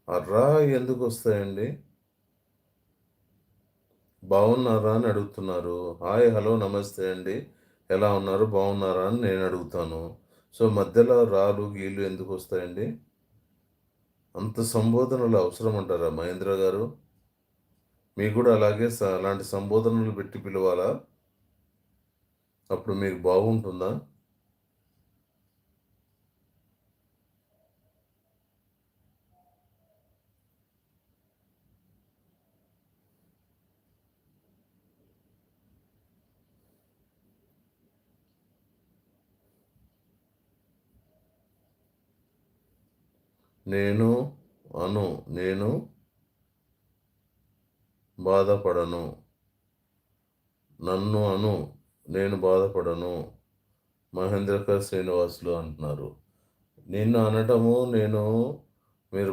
ఆ రా ఎందుకొస్తాయండి? బాగున్నారా అని అడుగుతున్నారు. హాయ్, హలో, నమస్తే అండి. ఎలా ఉన్నారు? బాగున్నారా? అని నేను అడుగుతాను. సో, మధ్యలో రాలు, గీలు ఎందుకొస్తాయండి? అంత సంబోధనలు అవసరమంటారా మహేంద్ర గారు? మీకు గూడా అలాగే అలాంటి సంబోధనలు పెట్టి పిలవాలా? అప్పుడు మీకు బాగుంటుందా? నేను అను. నేను బాధపడను. నన్ను అను. నేను బాధపడను. మహేంద్రకర్ శ్రీనివాసులు అంటున్నారు. నిన్ను అనటము నేను మీరు